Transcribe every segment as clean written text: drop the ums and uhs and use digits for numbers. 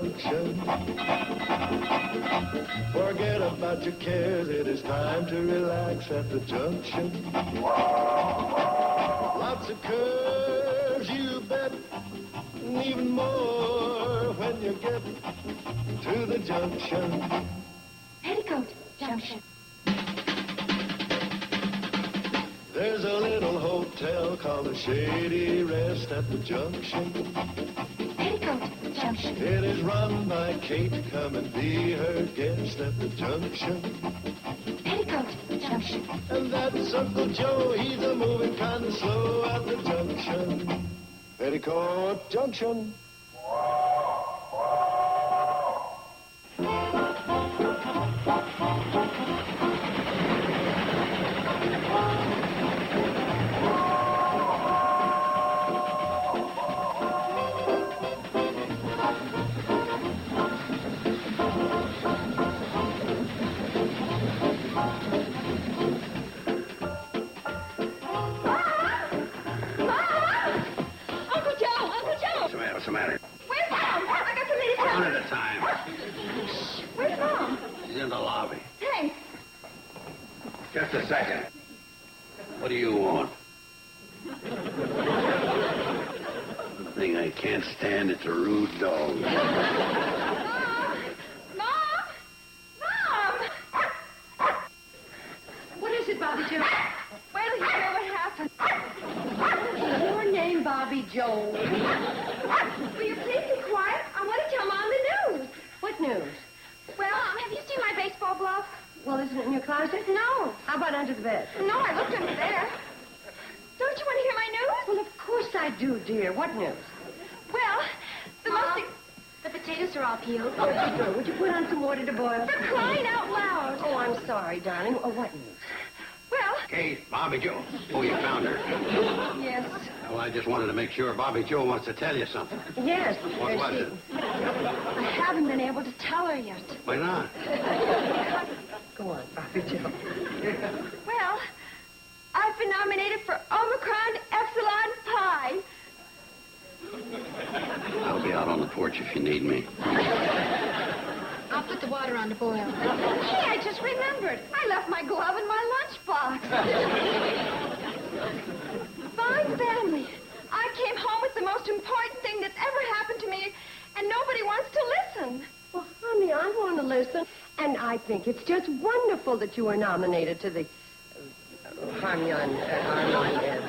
Junction. Forget about your cares, it is time to relax at the Junction. Lots of curves, you bet, and even more when you get to the Junction. Petticoat Junction. There's a little hotel called the Shady Rest at the Junction. Petticoat Junction. It is run by Kate. Come and be her guest at the Junction. Petticoat Junction. And that's Uncle Joe. He's a moving kind of slow at the Junction. Petticoat Junction. What's the matter? Where's Mom? I got something to tell One her. at a time. Where's Mom? She's in the lobby. Thanks. Just a second. What do you want? The thing I can't stand, it's a rude dog. Mom! Mom! Mom! What is it, Bobbie Joe? Wait till you hear what happened. Your name, Bobbie Joe. Will you please be quiet? I want to tell Mom the news. What news? Well, have you seen my baseball glove? Well, isn't it in your closet? No. How about under the bed? No, I looked under there. Don't you want to hear my news? Well, of course I do, dear. What news? Well, the most... The potatoes are all peeled. Oh, good. Would you put on some water to boil? For crying out loud. Oh, I'm sorry, darling. Oh, what news? Well, Kate, Bobbie Joe. Oh, you found her. Yes. Well, I just wanted to make sure Bobbie Joe wants to tell you something. Yes. What was it? I haven't been able to tell her yet. Why not? Go on, Bobbie Joe. Well, I've been nominated for Omicron Epsilon Pi. I'll be out on the porch if you need me. I'll put the water on to boil. Hey, I just remembered. I left my glove in my lunchbox. Fine family. I came home with the most important thing that's ever happened to me, and nobody wants to listen. Well, honey, I want to listen. And I think it's just wonderful that you were nominated to the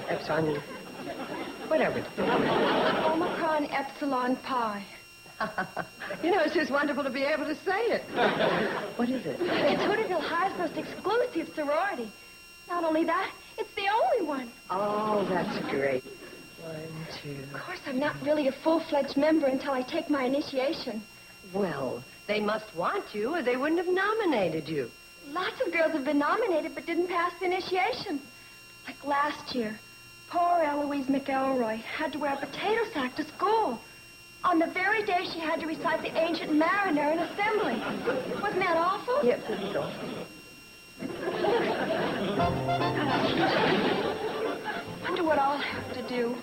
Epsilon, whatever. Omicron Epsilon Pi. You know, it's just wonderful to be able to say it. What is it? It's Hooterville High's most exclusive sorority. Not only that, it's the only one. Oh, that's great. 1, 2. Of course, I'm not really a full-fledged member until I take my initiation. Well, they must want you or they wouldn't have nominated you. Lots of girls have been nominated but didn't pass the initiation. Like last year, poor Eloise McElroy had to wear a potato sack to school. On the very day she had to recite the Ancient Mariner in assembly. Wasn't that awful? Yep, it's awful. Wonder what I'll have to do.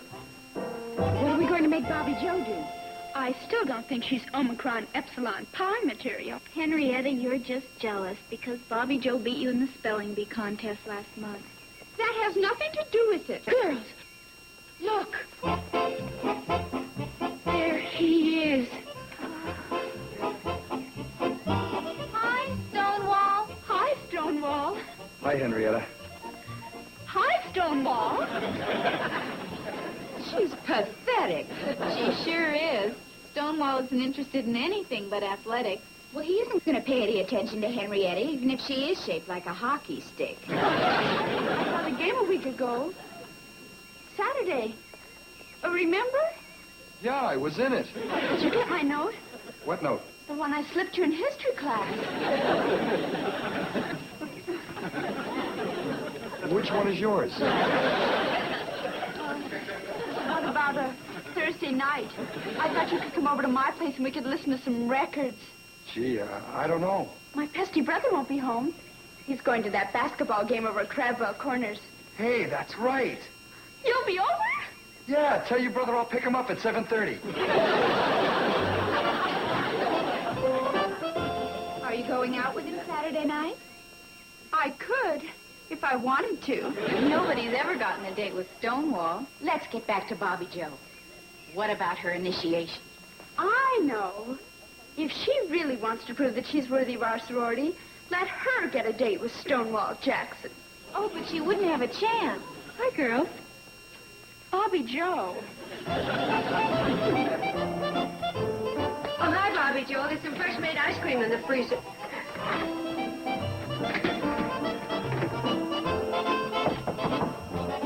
What are we going to make Bobbie Joe do? I still don't think she's Omicron Epsilon Pi material. Henrietta, you're just jealous because Bobbie Joe beat you in the spelling bee contest last month. That has nothing to do with it. Girls, look. There he is. Hi, Stonewall. Hi, Stonewall. Hi, Henrietta. Hi, Stonewall. She's pathetic. She sure is. Stonewall isn't interested in anything but athletics. Well, he isn't going to pay any attention to Henrietta, even if she is shaped like a hockey stick. I saw the game a week ago. Saturday. Remember? Yeah, I was in it. Did you get my note? What note? The one I slipped you in history class. Which one is yours? What about a Thursday night? I thought you could come over to my place and we could listen to some records. Gee, I don't know. My pesky brother won't be home. He's going to that basketball game over at Crabwell Corners. Hey, that's right. You'll be over? Yeah, tell your brother I'll pick him up at 7:30. going out with him Saturday night? I could, if I wanted to. Nobody's ever gotten a date with Stonewall. Let's get back to Bobbie Jo. What about her initiation? I know. If she really wants to prove that she's worthy of our sorority, let her get a date with Stonewall Jackson. Oh, but she wouldn't have a chance. Hi, girls. Bobbie Jo. Oh, hi, Bobbie Jo. There's some fresh-made ice cream in the freezer.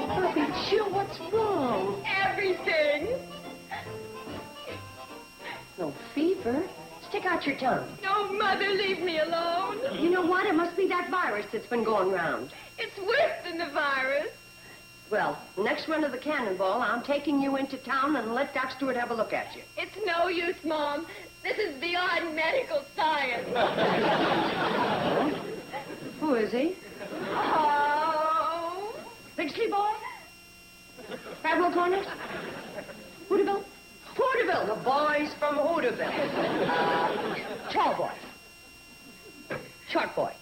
Bobbie Jo, what's wrong? Everything. No fever. Stick out your tongue. No, Mother, leave me alone. You know what? It must be that virus that's been going round. It's worse than the virus. Well, next run of the cannonball, I'm taking you into town and let Doc Stewart have a look at you. It's no use, Mom. This is beyond medical science. Who is he? Oh. Pixley boy? Pablo Corners? Hooterville? Hooterville, the boys from Hooterville. Tall boy. Short boy.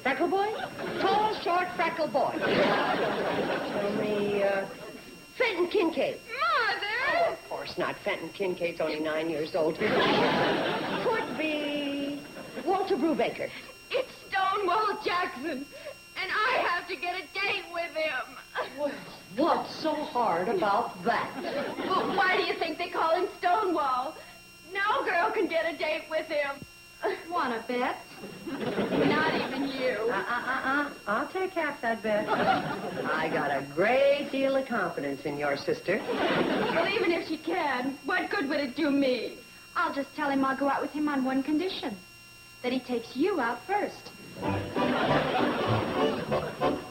Freckle boy? Tall, short, freckle boy. Tell me, Fenton Kincaid. Mother! Of course not. Fenton Kincaid's only 9 years old. Could be Walter Brubaker. It's Stonewall Jackson, and I have to get a date with him. Well, what's so hard about that? Well, why do you think they call him Stonewall? No girl can get a date with him. Wanna bet? Not even you. I'll take half that bet. I got a great deal of confidence in your sister. Well, even if she can, what good would it do me? I'll just tell him I'll go out with him on one condition. That he takes you out first.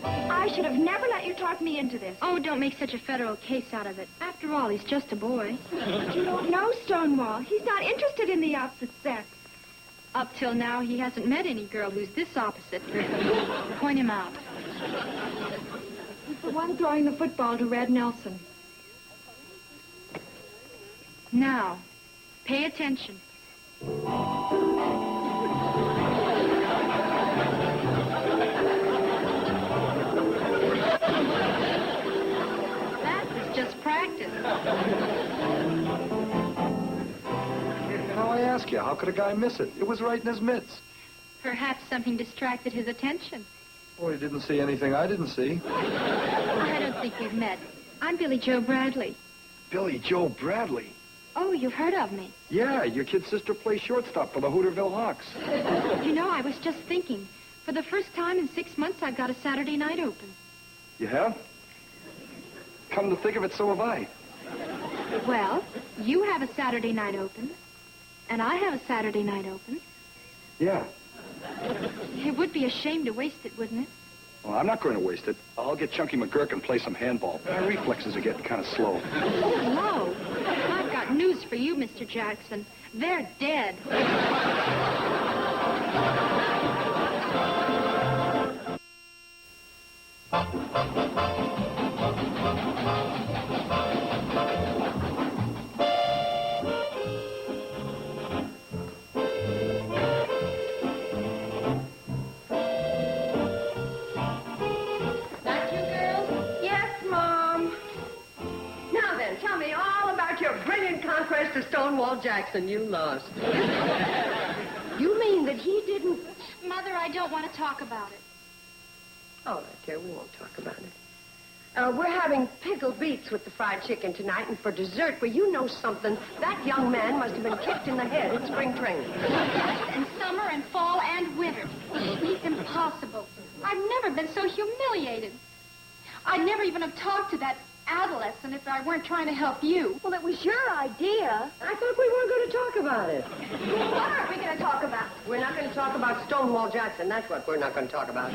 I should have never let you talk me into this. Oh, don't make such a federal case out of it. After all, he's just a boy. You don't know Stonewall. He's not interested in the opposite sex. Up till now, he hasn't met any girl who's this opposite. Point him out. He's the one throwing the football to Red Nelson. Now, pay attention. That was just practice. Now I ask you, how could a guy miss it? It was right in his mitts. Perhaps something distracted his attention. Boy, he didn't see anything I didn't see. I don't think we've met. I'm Billy Joe Bradley. Billy Joe Bradley. Oh, you've heard of me. Yeah, your kid's sister plays shortstop for the Hooterville Hawks. You know, I was just thinking. For the first time in 6 months, I've got a Saturday night open. You have? Come to think of it, so have I. Well, you have a Saturday night open, and I have a Saturday night open. Yeah. It would be a shame to waste it, wouldn't it? Well, I'm not going to waste it. I'll get Chunky McGurk and play some handball. My reflexes are getting kind of slow. Hello. I've got news for you, Mr. Jackson. They're dead. Conquest of Stonewall Jackson, you lost. You mean that he didn't... Mother, I don't want to talk about it. All right, dear, we won't talk about it. We're having pickled beets with the fried chicken tonight, and for dessert, well, you know something. That young man must have been kicked in the head at spring training. In summer and fall and winter. He's impossible. I've never been so humiliated. I'd never even have talked to that adolescent if I weren't trying to help you. Well, it was your idea. I thought we weren't going to talk about it. What are we going to talk about? We're not going to talk about Stonewall Jackson. That's what we're not going to talk about.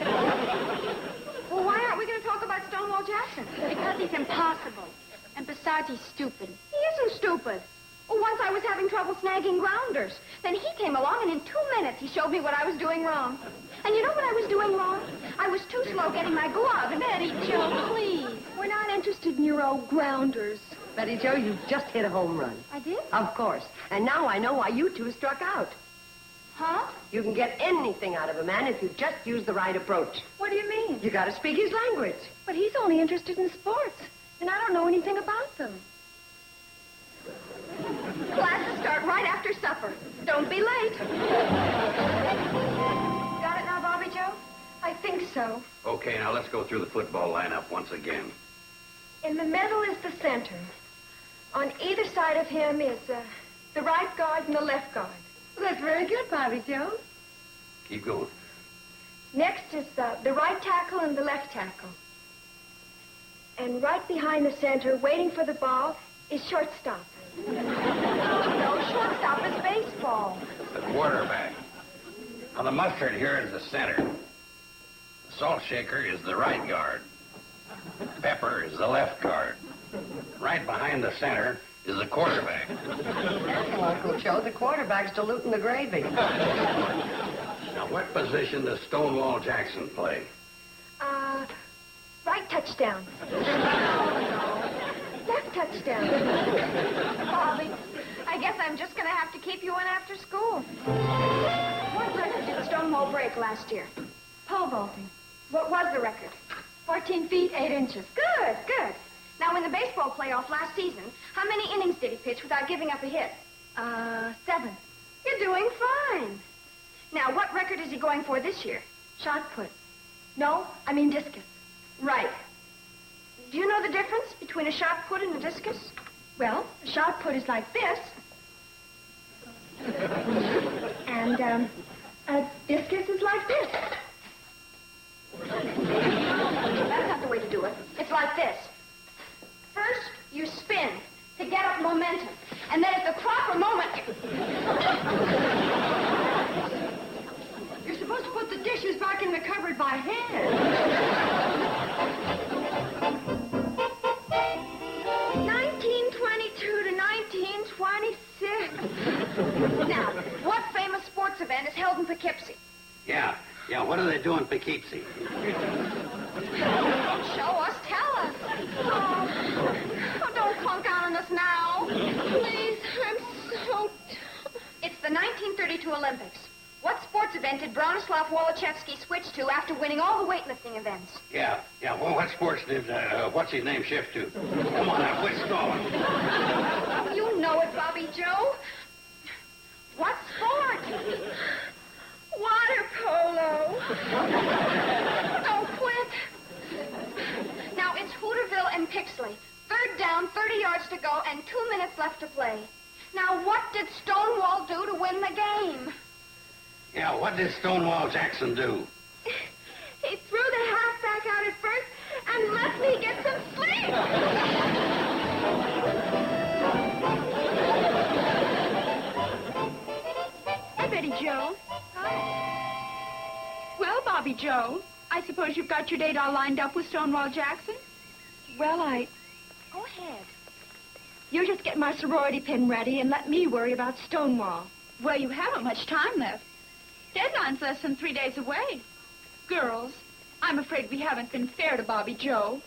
Well, why aren't we going to talk about Stonewall Jackson? Because he's impossible. And besides, he's stupid. He isn't stupid. Well, once I was having trouble snagging grounders. Then he came along, and in 2 minutes, he showed me what I was doing wrong. And you know what I was doing wrong? I was too slow getting my glove. Betty Jo, please. We're not interested in your old grounders. Betty Jo, you just hit a home run. I did? Of course. And now I know why you two struck out. Huh? You can get anything out of a man if you just use the right approach. What do you mean? You got to speak his language. But he's only interested in sports, and I don't know anything about them. Classes start right after supper. Don't be late. Got it now, Bobbie Joe? I think so. Okay, now let's go through the football lineup once again. In the middle is the center. On either side of him is the right guard and the left guard. Well, that's very good, Bobbie Joe. Keep going. Next is the right tackle and the left tackle. And right behind the center, waiting for the ball, is shortstop. No, shortstop is baseball. The quarterback. Now, the mustard here is the center. The salt shaker is the right guard. Pepper is the left guard. Right behind the center is the quarterback. Well, Uncle Joe, the quarterback's diluting the gravy. Now, what position does Stonewall Jackson play? Right touchdown. Left touchdown. Bobbie, I guess I'm just going to have to keep you in after school. What record did Stonewall break last year? Pole vaulting. What was the record? 14 feet, 8 inches. Good, good. Now, in the baseball playoff last season, how many innings did he pitch without giving up a hit? 7. You're doing fine. Now, what record is he going for this year? Shot put. No, I mean discus. Right. Do you know the difference between a shot put and a discus? Well, a shot put is like this. And, a discus is like this. That's not the way to do it. It's like this. First, you spin to get up momentum. And then at the proper moment... You're supposed to put the dishes back in the cupboard by hand. 1922 to 1926. Now, what famous sports event is held in Poughkeepsie? Yeah, what do they do in Poughkeepsie? Show us, tell us. Oh, don't clunk out on us now. Please, I'm so... It's the 1932 Olympics. What sports event did Bronislaw Woloszewski switch to after winning all the weightlifting events? Yeah, well, what sports did, what's his name shift to? Come on now, quit stalling. You know it, Bobbie Joe. What sport? Water polo. Don't quit. Now, it's Hooterville and Pixley. 3rd down, 30 yards to go, and 2 minutes left to play. Now, what did Stonewall do to win the game? Yeah, what did Stonewall Jackson do? He threw the halfback out at first and let me get some sleep. Hi, Betty Joe. Well, Bobbie Joe, I suppose you've got your date all lined up with Stonewall Jackson? Well, Go ahead. You just get my sorority pin ready and let me worry about Stonewall. Well, you haven't much time left. Deadline's less than 3 days away. Girls, I'm afraid we haven't been fair to Bobbie Joe.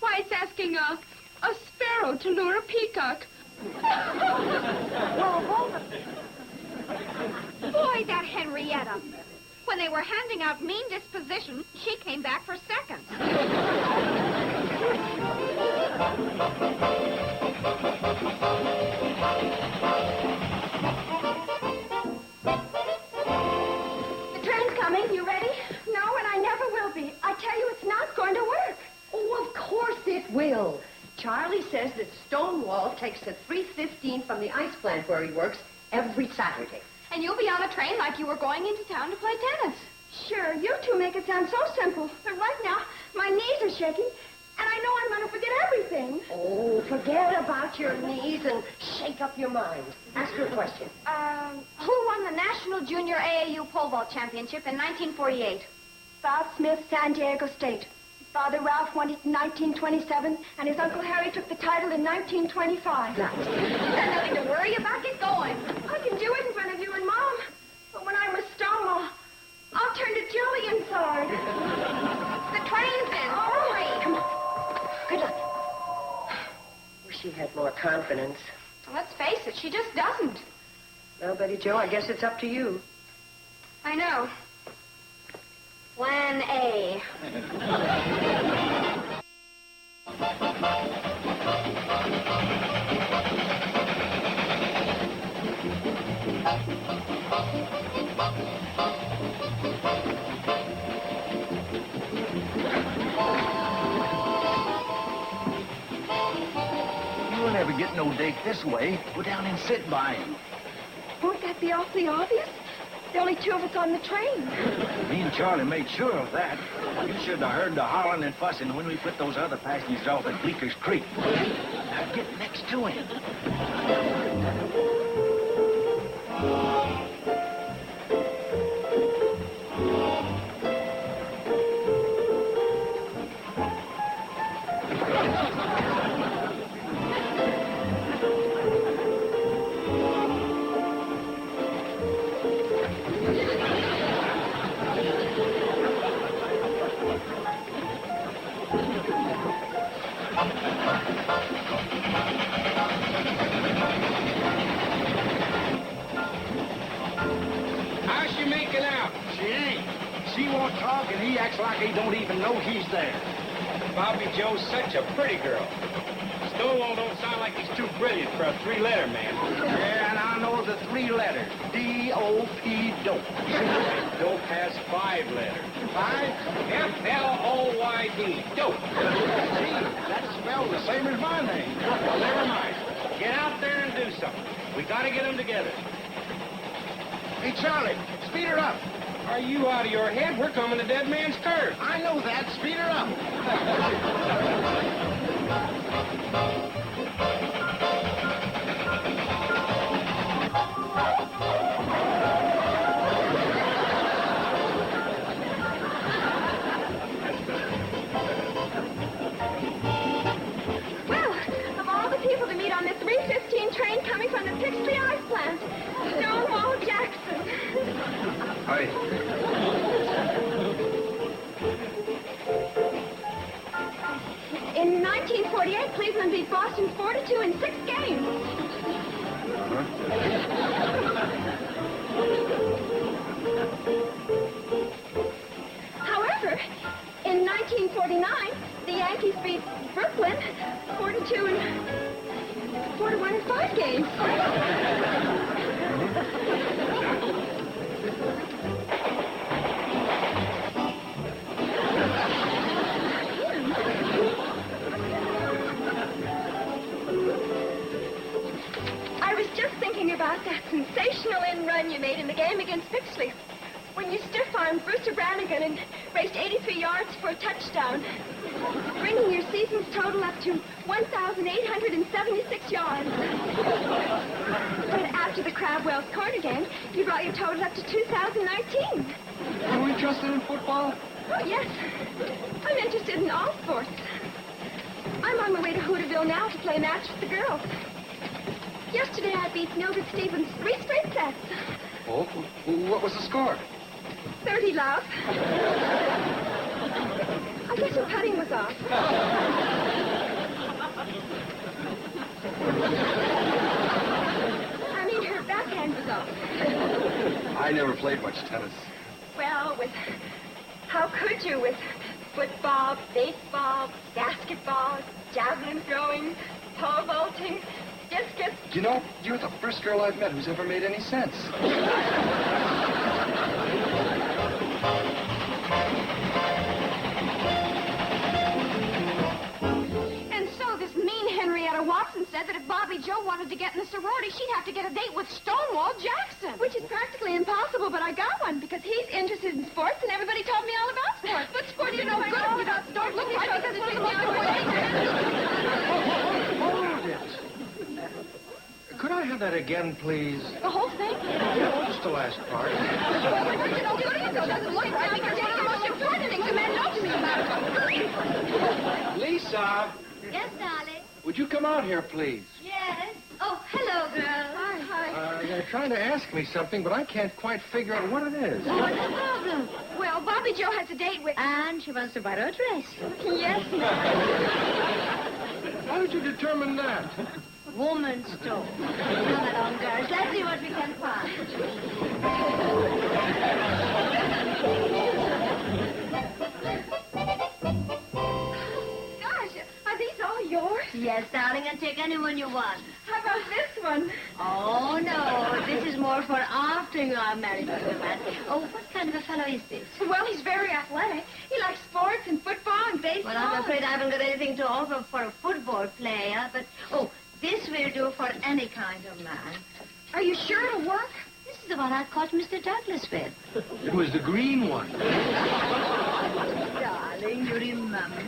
Why, it's asking a sparrow to lure a peacock. Boy, that Henrietta. When they were handing out mean disposition, she came back for seconds. The train's coming. You ready? No, and I never will be. I tell you, it's not going to work. Oh, of course it will. Charlie says that Stonewall takes the 3:15 from the ice plant where he works every Saturday. And you'll be on a train like you were going into town to play tennis. Sure, you two make it sound so simple. But right now, my knees are shaking, and I know I'm going to forget everything. Oh, forget about your knees and shake up your mind. Ask her a question. Who won the National Junior AAU Pole Vault Championship in 1948? Bob Smith, San Diego State. His father Ralph won it in 1927, and his Uncle Harry took the title in 1925. Nice. There's nothing to worry about. Get going. I can do it in front of you and Mom. But when I'm with Stonewall, I'll turn to jelly inside. The train's in. Hurry. Come on. Good luck. Wish she had more confidence. Well, let's face it, she just doesn't. Well, Betty Joe, I guess it's up to you. I know. Plan A. You'll never get no date this way. Go down and sit by him. Won't that be awfully obvious? The only two of us on the train. Me and Charlie made sure of that. You should have heard the hollering and fussing when we put those other passengers off at Bleeker's Creek. Now get next to him. How's she making out? She ain't. She won't talk, and he acts like he don't even know he's there. Bobbie Joe's such a pretty girl. Stonewall don't sound like he's too brilliant for a three-letter man. Yeah, and I know the three letters. D-O-P, dope. Dope has 5 letters. 5? F-L-O-Y-D. Dope. Gee, that's spelled the same as my name. Well, never mind. Get out there and do something. We gotta get them together. Hey, Charlie, speed her up. Are you out of your head? We're coming to Dead Man's Curve. I know that. Speed her up. Well, of all the people to meet on the 3:15 train coming from the Pixley Ice Plant, Stonewall Jackson. Hi. In 1948, Cleveland beat Boston 4-2 in 6 games. However, in 1949, the Yankees beat Brooklyn 4-2 and 4-1 in 5 games. I was just thinking about that sensational in-run you made in the game against Pixley, when you stiff-armed Brewster Brannigan and raced 83 yards for a touchdown, bringing your season's total up to 1,876 yards. But after the Crabwell's corner game, you brought your total up to 2,019. Are we interested in football? Oh, yes. I'm interested in all sports. I'm on my way to Hooterville now to play a match with the girls. Yesterday, I beat Mildred Stevens 3 straight sets. Oh, what was the score? 30 love. I guess her putting was off. I mean, her backhand was off. I never played much tennis. Well, how could you with football, baseball, basketball, javelin throwing, pole vaulting, discus? You know, you're the first girl I've met who's ever made any sense. And so this mean Henrietta Watson said that if Bobbie Jo wanted to get in the sorority, she'd have to get a date with Stonewall Jackson. Which is practically impossible, but I got one because he's interested in sports and everybody told me all about sports. But sport is no good without sports. Look at that's one of the most important things. Hold it. Could I have that again, please? The whole thing? Just the last part. It doesn't look right because one of the most important things a man knows me about. Lisa, Yes, darling. would you come out here, please? Yes. Oh, hello, girl. Hi. They're trying to ask me something, but I can't quite figure out what it is. What's the problem? Well, Bobbie Jo has a date with... And she wants to buy her a dress. Yes, ma'am. How did you determine that? Woman's talk. Come along, girls. Let's see what we can find. anyone you want. How about this one? Oh, no. This is more for after you are married, Mr. Man. Oh, what kind of a fellow is this? Well, he's very athletic. He likes sports and football and baseball. Well, I'm afraid I haven't got anything to offer for a football player, but, oh, this will do for any kind of man. Are you sure it'll work? This is the one I caught Mr. Douglas with. It was the green one. Darling, you remember.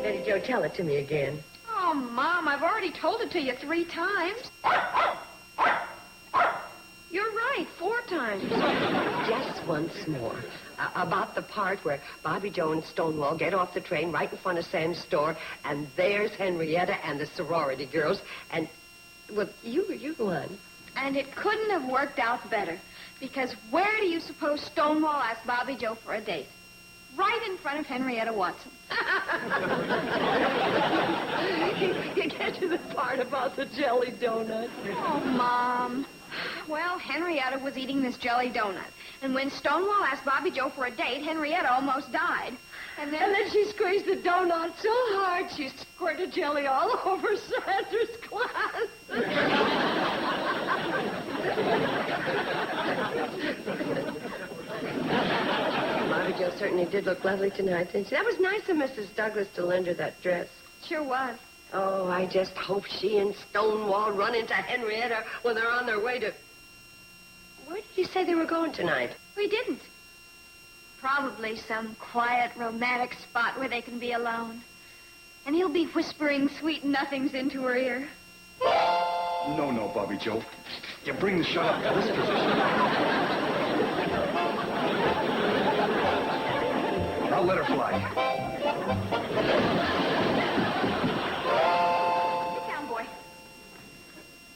Betty Jo, tell it to me again. Oh, Mom, I've already told it to you 3 times. You're right, 4 times. Just once more. About the part where Bobbie Jo and Stonewall get off the train right in front of Sam's store, and there's Henrietta and the sorority girls, and, well, you won. And it couldn't have worked out better. Because where do you suppose Stonewall asked Bobbie Jo for a date? Right in front of Henrietta Watson. You get to the part about the jelly donut. Oh, Mom. Well, Henrietta was eating this jelly donut. And when Stonewall asked Bobbie Jo for a date, Henrietta almost died. And then she squeezed the donut so hard she squirted jelly all over Sandra's class. Bobbie Jo certainly did look lovely tonight, didn't she? That was nice of Mrs. Douglas to lend her that dress. Sure was. Oh, I just hope she and Stonewall run into Henrietta when they're on their way to... Where did you say they were going tonight? We didn't. Probably some quiet, romantic spot where they can be alone. And he'll be whispering sweet nothings into her ear. No, Bobbie Jo. You bring the shot up to this position. I'll let her fly. Sit down, boy.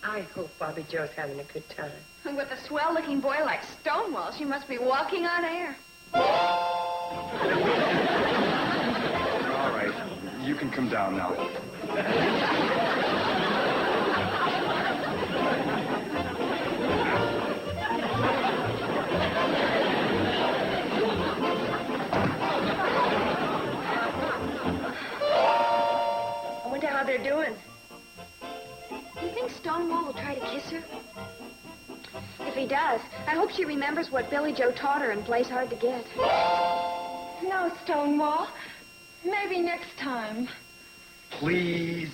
I hope Bobbie Jo's having a good time. And with a swell-looking boy like Stonewall, she must be walking on air. All right. You can come down now. I wonder how they're doing. Do you think Stonewall will try to kiss her? If he does, I hope she remembers what Billy Joe taught her and plays hard to get. No, Stonewall. Maybe next time. Please.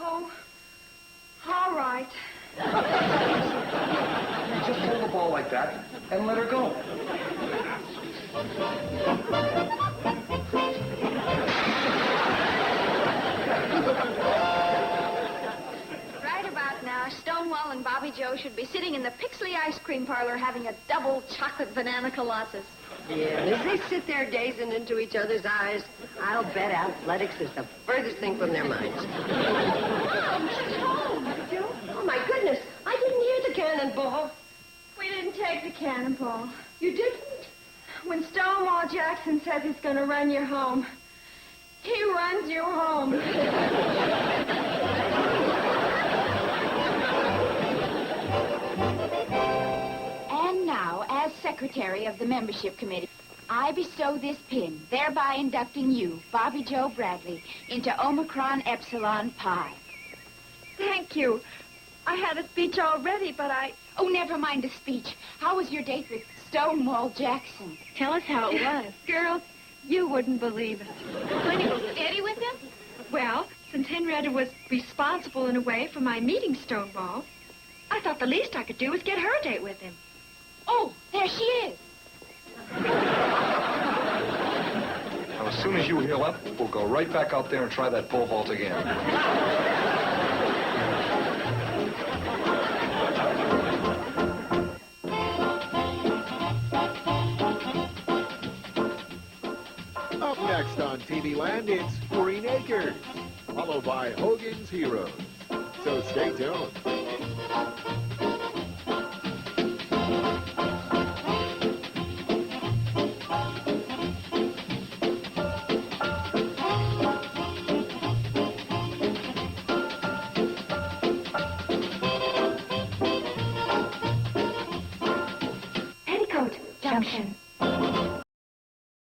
Oh, all right. You just hold the ball like that and let her go. Right about now, Stonewall and Bobbie Jo should be sitting in the Pixley ice cream parlor having a double chocolate banana colossus. Yeah, and as they sit there gazing into each other's eyes, I'll bet athletics is the furthest thing from their minds. Oh, my goodness. I didn't hear the cannonball. We didn't take the cannonball. You didn't? When Stonewall Jackson says he's going to run you home, he runs you home. And now, as secretary of the membership committee, I bestow this pin, thereby inducting you, Bobbie Jo Bradley, into Omicron Epsilon Pi. Thank you. I had a speech already, but Oh, never mind the speech. How was your date with Stonewall Jackson? Tell us how it was. Girls, you wouldn't believe it. When you were steady with him? Well, since Henrietta was responsible in a way for my meeting Stonewall, I thought the least I could do was get her a date with him. Oh, there she is. Now, as soon as you heal up, we'll go right back out there and try that pole vault again. Up next on TV Land, it's Green Acres, followed by Hogan's Heroes. So stay tuned. Petticoat, Junction.